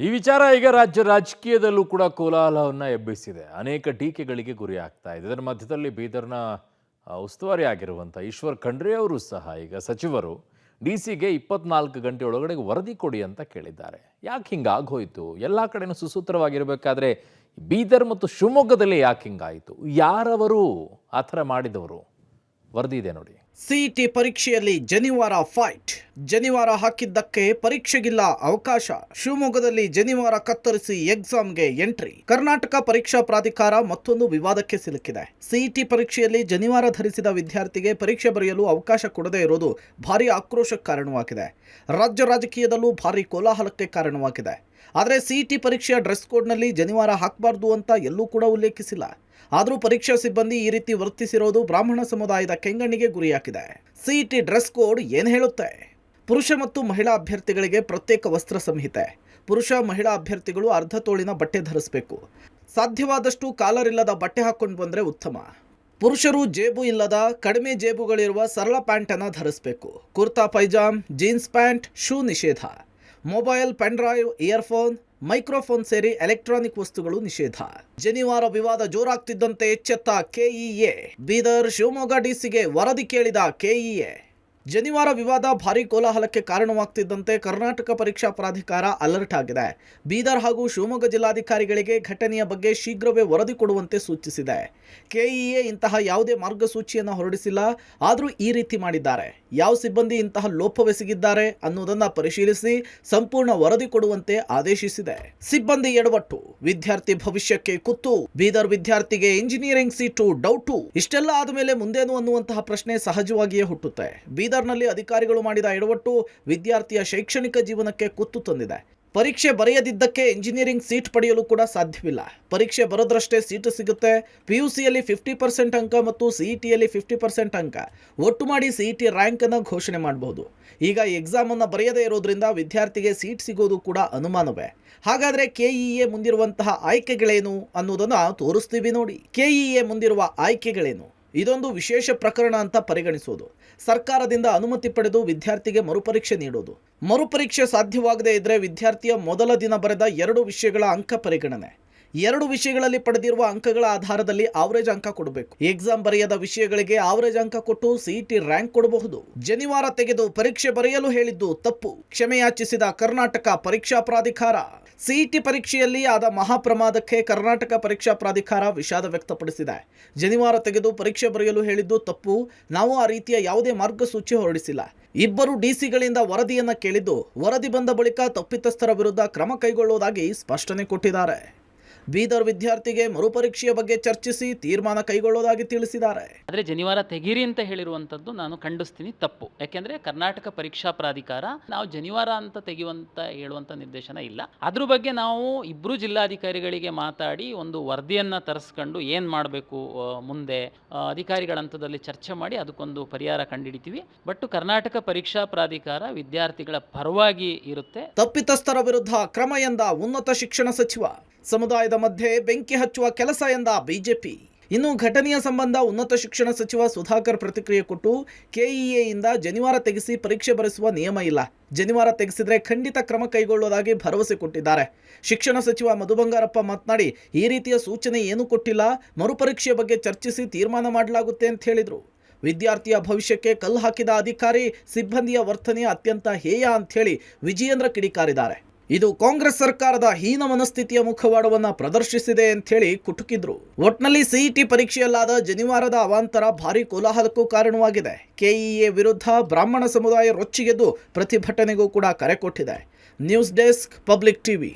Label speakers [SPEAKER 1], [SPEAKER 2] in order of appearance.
[SPEAKER 1] ಈ ವಿಚಾರ ಈಗ ರಾಜ್ಯ ರಾಜಕೀಯದಲ್ಲೂ ಕೂಡ ಕೋಲಾಹಲವನ್ನು ಎಬ್ಬಿಸಿದೆ. ಅನೇಕ ಟೀಕೆಗಳಿಗೆ ಗುರಿ ಆಗ್ತಾ ಇದೆ. ಇದರ ಮಧ್ಯದಲ್ಲಿ ಬೀದರ್ನ ಉಸ್ತುವಾರಿ ಆಗಿರುವಂಥ ಈಶ್ವರ್ ಖಂಡ್ರೆ ಅವರು ಸಹ ಈಗ ಸಚಿವರು ಡಿಸಿಗೆ 24 ಗಂಟೆ ಒಳಗಡೆ ವರದಿ ಕೊಡಿ ಅಂತ ಕೇಳಿದ್ದಾರೆ. ಯಾಕೆ ಹಿಂಗಾಗೋಯ್ತು? ಎಲ್ಲ ಕಡೆನೂ ಸುಸೂತ್ರವಾಗಿರಬೇಕಾದ್ರೆ ಬೀದರ್ ಮತ್ತು ಶಿವಮೊಗ್ಗದಲ್ಲಿ ಯಾಕೆ ಹಿಂಗಾಯಿತು? ಯಾರವರು ಆ ಥರ ಮಾಡಿದವರು? ವರದಿ ಇದೆ ನೋಡಿ.
[SPEAKER 2] ಸಿಇಟಿ ಪರೀಕ್ಷೆಯಲ್ಲಿ ಜನಿವಾರ ಫೈಟ್. ಜನಿವಾರ ಹಾಕಿದ್ದಕ್ಕೆ ಪರೀಕ್ಷೆಗಿಲ್ಲ ಅವಕಾಶ. ಶಿವಮೊಗ್ಗದಲ್ಲಿ ಜನಿವಾರ ಕತ್ತರಿಸಿ ಎಕ್ಸಾಮ್ಗೆ ಎಂಟ್ರಿ. ಕರ್ನಾಟಕ ಪರೀಕ್ಷಾ ಪ್ರಾಧಿಕಾರ ಮತ್ತೊಂದು ವಿವಾದಕ್ಕೆ ಸಿಲುಕಿದೆ. ಸಿಇಟಿ ಪರೀಕ್ಷೆಯಲ್ಲಿ ಜನಿವಾರ ಧರಿಸಿದ ವಿದ್ಯಾರ್ಥಿಗೆ ಪರೀಕ್ಷೆ ಬರೆಯಲು ಅವಕಾಶ ಕೊಡದೇ ಇರೋದು ಭಾರಿ ಆಕ್ರೋಶಕ್ಕೆ ಕಾರಣವಾಗಿದೆ. ರಾಜ್ಯ ರಾಜಕೀಯದಲ್ಲೂ ಭಾರಿ ಕೋಲಾಹಲಕ್ಕೆ ಕಾರಣವಾಗಿದೆ. ಆದರೆ ಸಿಇಟಿ ಪರೀಕ್ಷೆಯ ಡ್ರೆಸ್ ಕೋಡ್ನಲ್ಲಿ ಜನಿವಾರ ಹಾಕಬಾರ್ದು ಅಂತ ಎಲ್ಲೂ ಕೂಡ ಉಲ್ಲೇಖಿಸಿಲ್ಲ. ಆದರೂ ಪರೀಕ್ಷಾ ಸಿಬ್ಬಂದಿ ಈ ರೀತಿ ವರ್ತಿಸಿರೋದು ಬ್ರಾಹ್ಮಣ ಸಮುದಾಯದ ಕೆಂಗಣ್ಣಿಗೆ ಗುರಿಯಾಗಿದೆ. ಸಿಇಟಿ ಡ್ರೆಸ್ ಕೋಡ್ ಏನು ಹೇಳುತ್ತೆ? ಪುರುಷ ಮತ್ತು ಮಹಿಳಾ ಅಭ್ಯರ್ಥಿಗಳಿಗೆ ಪ್ರತ್ಯೇಕ ವಸ್ತ್ರ ಸಂಹಿತೆ. ಪುರುಷ ಮಹಿಳಾ ಅಭ್ಯರ್ಥಿಗಳು ಅರ್ಧ ತೋಳಿನ ಬಟ್ಟೆ ಧರಿಸಬೇಕು. ಸಾಧ್ಯವಾದಷ್ಟು ಕಾಲರ್ ಇಲ್ಲದ ಬಟ್ಟೆ ಹಾಕೊಂಡು ಬಂದರೆ ಉತ್ತಮ. ಪುರುಷರು ಜೇಬು ಇಲ್ಲದ ಕಡಿಮೆ ಜೇಬುಗಳಿರುವ ಸರಳ ಪ್ಯಾಂಟನ್ನು ಧರಿಸಬೇಕು. Kurta pyjama, jeans pant, shoe ನಿಷೇಧ. Mobile, pen drive, earphone, microphone ಸೇರಿ ಎಲೆಕ್ಟ್ರಾನಿಕ್ ವಸ್ತುಗಳು ನಿಷೇಧ. ಜನಿವಾರ ವಿವಾದ ಜೋರಾಗ್ತಿದ್ದಂತೆ ಎಚ್ಚೆತ್ತ ಕೆಇಎ. ಬೀದರ್, ಶಿವಮೊಗ್ಗ ಡಿಸಿಗೆ ವರದಿ ಕೇಳಿದ ಕೆಇಎ. ಜನಿವಾರ ವಿವಾದ ಭಾರೀ ಕೋಲಾಹಲಕ್ಕೆ ಕಾರಣವಾಗ್ತಿದ್ದಂತೆ ಕರ್ನಾಟಕ ಪರೀಕ್ಷಾ ಪ್ರಾಧಿಕಾರ ಅಲರ್ಟ್ ಆಗಿದೆ. ಬೀದರ್ ಹಾಗೂ ಶಿವಮೊಗ್ಗ ಜಿಲ್ಲಾಧಿಕಾರಿಗಳಿಗೆ ಘಟನೆಯ ಬಗ್ಗೆ ಶೀಘ್ರವೇ ವರದಿ ಕೊಡುವಂತೆ ಸೂಚಿಸಿದೆ. ಕೆಇಎ ಇಂತಹ ಯಾವುದೇ ಮಾರ್ಗಸೂಚಿಯನ್ನು ಹೊರಡಿಸಿಲ್ಲ. ಆದರೂ ಈ ರೀತಿ ಮಾಡಿದ್ದಾರೆ. ಯಾವ ಸಿಬ್ಬಂದಿ ಇಂತಹ ಲೋಪವೆಸಗಿದ್ದಾರೆ ಅನ್ನೋದನ್ನು ಪರಿಶೀಲಿಸಿ ಸಂಪೂರ್ಣ ವರದಿ ಕೊಡುವಂತೆ ಆದೇಶಿಸಿದೆ. ಸಿಬ್ಬಂದಿ ಎಡವಟ್ಟು, ವಿದ್ಯಾರ್ಥಿ ಭವಿಷ್ಯಕ್ಕೆ ಕುತ್ತು. ಬೀದರ್ ವಿದ್ಯಾರ್ಥಿಗೆ ಇಂಜಿನಿಯರಿಂಗ್ ಸೀಟು ಡೌಟು. ಇಷ್ಟೆಲ್ಲ ಆದಮೇಲೆ ಮುಂದೇನು ಅನ್ನುವಂತಹ ಪ್ರಶ್ನೆ ಸಹಜವಾಗಿಯೇ ಹುಟ್ಟುತ್ತೆ. ಬೀದರ್ನಲ್ಲಿ ಅಧಿಕಾರಿಗಳು ಮಾಡಿದ ಎಡವಟ್ಟು ವಿದ್ಯಾರ್ಥಿಯ ಶೈಕ್ಷಣಿಕ ಜೀವನಕ್ಕೆ ಕುತ್ತು ತಂದಿದೆ. ಪರೀಕ್ಷೆ ಬರೆಯದಿದ್ದಕ್ಕೆ ಇಂಜಿನಿಯರಿಂಗ್ ಸೀಟ್ ಪಡೆಯಲು ಕೂಡ ಸಾಧ್ಯವಿಲ್ಲ. ಪರೀಕ್ಷೆ ಬರೋದ್ರಷ್ಟೇ ಸೀಟು ಸಿಗುತ್ತೆ. ಪಿಯುಸಿಯಲ್ಲಿ 50% ಅಂಕ ಮತ್ತು ಸಿಇಟಿಯಲ್ಲಿ 50% ಅಂಕ ಒಟ್ಟು ಮಾಡಿ ಸಿಇಟಿ ರ್ಯಾಂಕ್ ಅನ್ನು ಘೋಷಣೆ ಮಾಡಬಹುದು. ಈಗ ಎಕ್ಸಾಮ್ ಅನ್ನು ಬರೆಯದೇ ಇರೋದ್ರಿಂದ ವಿದ್ಯಾರ್ಥಿಗೆ ಸೀಟ್ ಸಿಗೋದು ಕೂಡ ಅನುಮಾನವೇ. ಹಾಗಾದ್ರೆ ಕೆಇಎ ಮುಂದಿರುವಂತಹ ಆಯ್ಕೆಗಳೇನು ಅನ್ನೋದನ್ನ ತೋರಿಸ್ತೀವಿ ನೋಡಿ. ಕೆಇಎ ಮುಂದಿರುವ ಆಯ್ಕೆಗಳೇನು? ಇದೊಂದು ವಿಶೇಷ ಪ್ರಕರಣ ಅಂತ ಪರಿಗಣಿಸೋದು. ಸರ್ಕಾರದಿಂದ ಅನುಮತಿ ಪಡೆದು ವಿದ್ಯಾರ್ಥಿಗೆ ಮರುಪರೀಕ್ಷೆ ನೀಡೋದು. ಮರುಪರೀಕ್ಷೆ ಸಾಧ್ಯವಾಗದೇ ಇದ್ರೆ ವಿದ್ಯಾರ್ಥಿಯ ಮೊದಲ ದಿನ ಬರೆದ 2 ವಿಷಯಗಳ ಅಂಕ ಪರಿಗಣನೆ. 2 ವಿಷಯಗಳಲ್ಲಿ ಪಡೆದಿರುವ ಅಂಕಗಳ ಆಧಾರದಲ್ಲಿ ಆವರೇಜ್ ಅಂಕ ಕೊಡಬೇಕು. ಎಕ್ಸಾಮ್ ಬರೆಯದ ವಿಷಯಗಳಿಗೆ ಆವರೇಜ್ ಅಂಕ ಕೊಟ್ಟು ಸಿಇಟಿ ರ್ಯಾಂಕ್ ಕೊಡಬಹುದು. ಜನಿವಾರ ತೆಗೆದು ಪರೀಕ್ಷೆ ಬರೆಯಲು ಹೇಳಿದ್ದು ತಪ್ಪು. ಕ್ಷಮೆಯಾಚಿಸಿದ ಕರ್ನಾಟಕ ಪರೀಕ್ಷಾ ಪ್ರಾಧಿಕಾರ. ಸಿಇಟಿ ಪರೀಕ್ಷೆಯಲ್ಲಿ ಆದ ಮಹಾಪ್ರಮಾದಕ್ಕೆ ಕರ್ನಾಟಕ ಪರೀಕ್ಷಾ ಪ್ರಾಧಿಕಾರ ವಿಷಾದ ವ್ಯಕ್ತಪಡಿಸಿದೆ. ಜನಿವಾರ ತೆಗೆದು ಪರೀಕ್ಷೆ ಬರೆಯಲು ಹೇಳಿದ್ದು ತಪ್ಪು. ನಾವು ಆ ರೀತಿಯ ಯಾವುದೇ ಮಾರ್ಗಸೂಚಿ ಹೊರಡಿಸಿಲ್ಲ. ಇಬ್ಬರು ಡಿಸಿಗಳಿಂದ ವರದಿಯನ್ನ ಕೇಳಿದ್ದು, ವರದಿ ಬಂದ ಬಳಿಕ ತಪ್ಪಿತಸ್ಥರ ವಿರುದ್ಧ ಕ್ರಮ ಕೈಗೊಳ್ಳುವುದಾಗಿ ಸ್ಪಷ್ಟನೆ ಕೊಟ್ಟಿದ್ದಾರೆ. ಬೀದರ್ ವಿದ್ಯಾರ್ಥಿಗೆ ಮರುಪರೀಕ್ಷೆಯ ಬಗ್ಗೆ ಚರ್ಚಿಸಿ ತೀರ್ಮಾನ ಕೈಗೊಳ್ಳುವುದಾಗಿ ತಿಳಿಸಿದ್ದಾರೆ.
[SPEAKER 3] ಆದರೆ ಜನಿವಾರ ತೆಗೀರಿ ಅಂತ ಹೇಳಿರುವಂಥದ್ದು ನಾನು ಖಂಡಿಸ್ತೀನಿ, ತಪ್ಪು. ಯಾಕೆಂದರೆ ಕರ್ನಾಟಕ ಪರೀಕ್ಷಾ ಪ್ರಾಧಿಕಾರ ನಾವು ಜನಿವಾರ ಅಂತ ತೆಗೆಯುವಂತ ಹೇಳುವಂಥ ನಿರ್ದೇಶನ ಇಲ್ಲ. ಅದ್ರ ಬಗ್ಗೆ ನಾವು ಇಬ್ಬರು ಜಿಲ್ಲಾಧಿಕಾರಿಗಳಿಗೆ ಮಾತಾಡಿ ಒಂದು ವರದಿಯನ್ನು ತರಿಸ್ಕೊಂಡು ಏನು ಮಾಡಬೇಕು ಮುಂದೆ ಅಧಿಕಾರಿಗಳ ಹಂತದಲ್ಲಿ ಚರ್ಚೆ ಮಾಡಿ ಅದಕ್ಕೊಂದು ಪರಿಹಾರ ಕಂಡುಹಿಡಿತೀವಿ. ಬಟ್ ಕರ್ನಾಟಕ ಪರೀಕ್ಷಾ ಪ್ರಾಧಿಕಾರ ವಿದ್ಯಾರ್ಥಿಗಳ ಪರವಾಗಿ ಇರುತ್ತೆ.
[SPEAKER 2] ತಪ್ಪಿತಸ್ಥರ ವಿರುದ್ಧ ಕ್ರಮ ಎಂದ ಉನ್ನತ ಶಿಕ್ಷಣ ಸಚಿವ. ಸಮುದಾಯದ ಮಧ್ಯೆ ಬೆಂಕಿ ಹಚ್ಚುವ ಕೆಲಸ ಎಂದ ಬಿಜೆಪಿ. ಇನ್ನು ಘಟನೆಯ ಸಂಬಂಧ ಉನ್ನತ ಶಿಕ್ಷಣ ಸಚಿವ ಸುಧಾಕರ್ ಪ್ರತಿಕ್ರಿಯೆ ಕೊಟ್ಟು, ಕೆಇಎಯಿಂದ ಜನಿವಾರ ತೆಗೆಸಿ ಪರೀಕ್ಷೆ ಬರೆಸುವ ನಿಯಮ ಇಲ್ಲ. ಜನಿವಾರ ತೆಗೆಸಿದ್ರೆ ಖಂಡಿತ ಕ್ರಮ ಕೈಗೊಳ್ಳುವುದಾಗಿ ಭರವಸೆ ಕೊಟ್ಟಿದ್ದಾರೆ. ಶಿಕ್ಷಣ ಸಚಿವ ಮಧು ಬಂಗಾರಪ್ಪ ಮಾತನಾಡಿ, ಈ ರೀತಿಯ ಸೂಚನೆ ಏನೂ ಕೊಟ್ಟಿಲ್ಲ. ಮರುಪರೀಕ್ಷೆಯ ಬಗ್ಗೆ ಚರ್ಚಿಸಿ ತೀರ್ಮಾನ ಮಾಡಲಾಗುತ್ತೆ ಅಂತ ಹೇಳಿದರು. ವಿದ್ಯಾರ್ಥಿಯ ಭವಿಷ್ಯಕ್ಕೆ ಕಲ್ಲು ಹಾಕಿದ ಅಧಿಕಾರಿ, ಸಿಬ್ಬಂದಿಯ ವರ್ತನೆ ಅತ್ಯಂತ ಹೇಯ ಅಂತ ಹೇಳಿ ವಿಜಯೇಂದ್ರ ಕಿಡಿಕಾರಿದ್ದಾರೆ. ಇದು ಕಾಂಗ್ರೆಸ್ ಸರ್ಕಾರದ ಹೀನ ಮನಸ್ಥಿತಿಯ ಮುಖವಾಡವನ್ನ ಪ್ರದರ್ಶಿಸಿದೆ ಅಂತ ಹೇಳಿ ಕುಟುಕಿದ್ರು. ಒಟ್ನಲ್ಲಿ ಸಿಇಟಿ ಪರೀಕ್ಷೆಯಲ್ಲಾದ ಜನಿವಾರದ ಅವಾಂತರ ಭಾರಿ ಕೋಲಾಹಲಕ್ಕೂ ಕಾರಣವಾಗಿದೆ. ಕೆಇಎ ವಿರುದ್ಧ ಬ್ರಾಹ್ಮಣ ಸಮುದಾಯ ರೊಚ್ಚಿಗೆದ್ದು ಪ್ರತಿಭಟನೆಗೂ ಕೂಡ ಕರೆ ಕೊಟ್ಟಿದೆ. News desk, public TV.